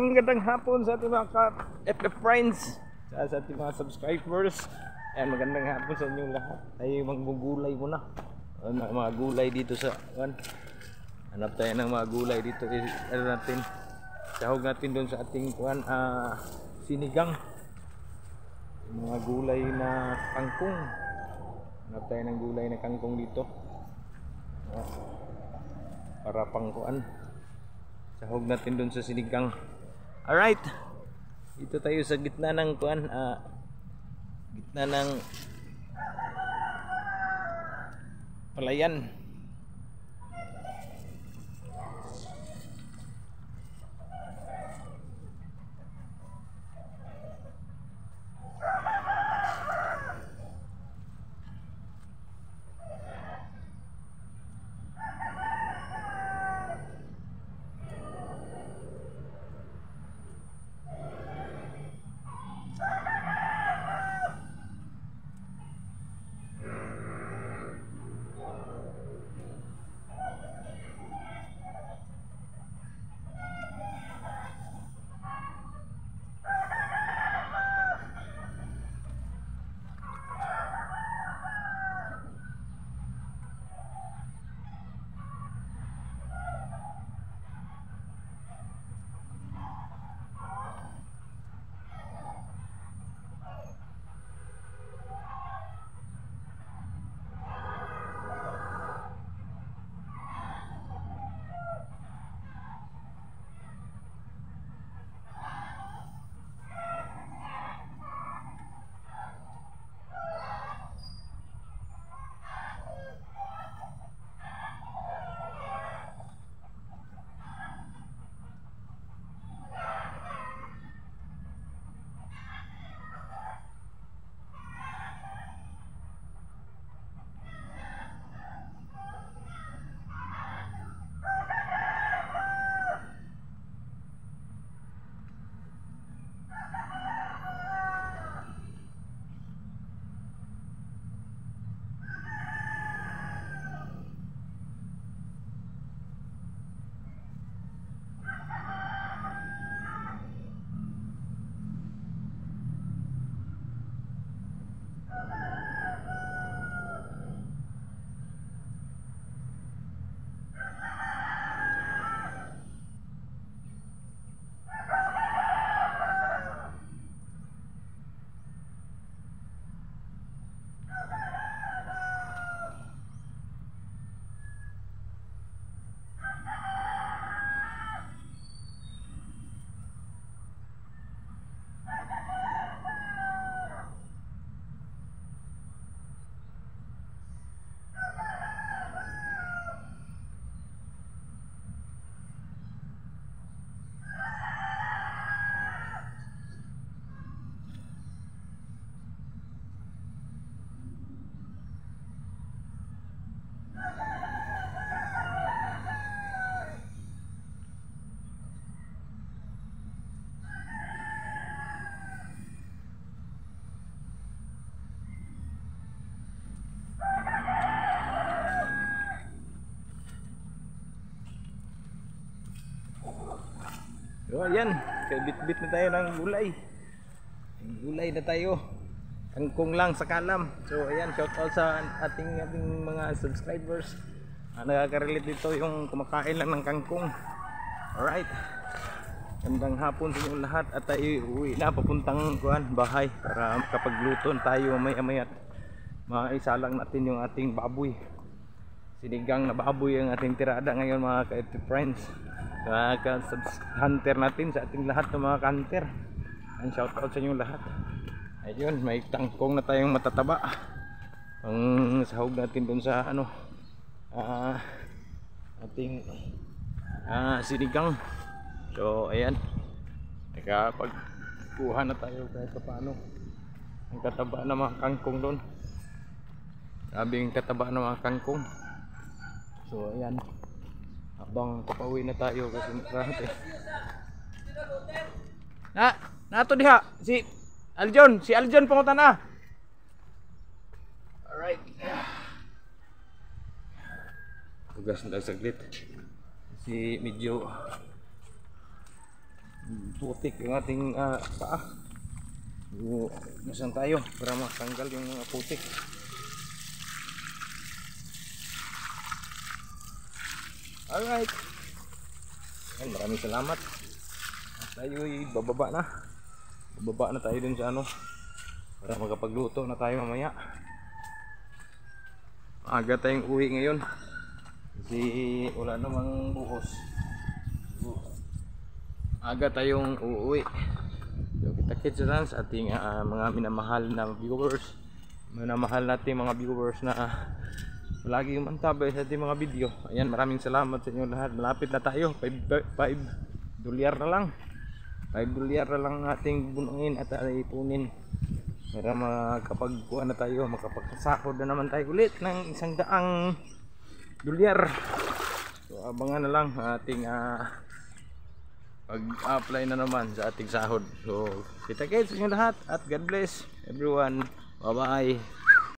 Magandang hapon sa ating mga FF friends, sa ating mga subscribers. Ayan, magandang hapon sa inyong lahat. Tayo maggugulay muna. Mga gulay dito sa hanap tayo ng mga gulay dito. Ano natin, sahog natin doon sa ating sinigang. Mga gulay na kangkong. Hanap tayo ng gulay na kangkong dito. Para pang sahog natin doon sa sinigang. Alright, dito tayo sa gitna ng gitna ng palayan. So ayan, bit-bit na tayo ng gulay. Gulay na tayo. Kangkong lang sa kalam. So ayan, shout out sa ating mga subscribers. Nakaka-relate dito yung kumakain lang ng kangkong. Alright. Gandang hapon sa inyong lahat. At tayo uwi na papuntang bahay para makapagluto tayo mamaya-maya. Maisalang natin yung ating baboy. Sinigang na baboy ang ating tirada ngayon mga ka-friends. Mga hunter natin sa ating lahat ng mga hunter. And shout out sa inyo lahat. Ayun, may tangkong na tayong matataba. Ang sahog natin dun sa ating sinigang. So ayan, nakapagkuha na tayo kahit paano. Ang kataba ng mga kangkong dun. Sabi yung kataba ng mga kangkong. So ayan, habang papauwi na tayo kasi marami. Nato diha si Aljon pangutan na. Alright. Tugas na saglit. Si medyo putik yung ating paa. So, nasan tayo para matanggal yung mga putik. Alright. Ayan, maraming salamat. Tayo'y bababa na. Bababa na tayo dun sa ano para makapagluto na tayo mamaya. Aga tayong uwi ngayon kasi wala namang buhos. Aga tayong uuwi. So, kita-kits lang sa ating mga minamahal na viewers, minamahal nating mga viewers na palagi umantabay sa ating mga video. Ayan, maraming salamat sa inyo lahat. Malapit na tayo, 5 dolyar na lang. 5 dolyar na lang ating bunuin at ipunin para makapagkuha na tayo, makapagkasakod na naman tayo ulit ng 100 dolyar. So abangan na lang ating pag-apply na naman sa ating sahod. So kita-kits sa inyo lahat at God bless everyone. Bye bye.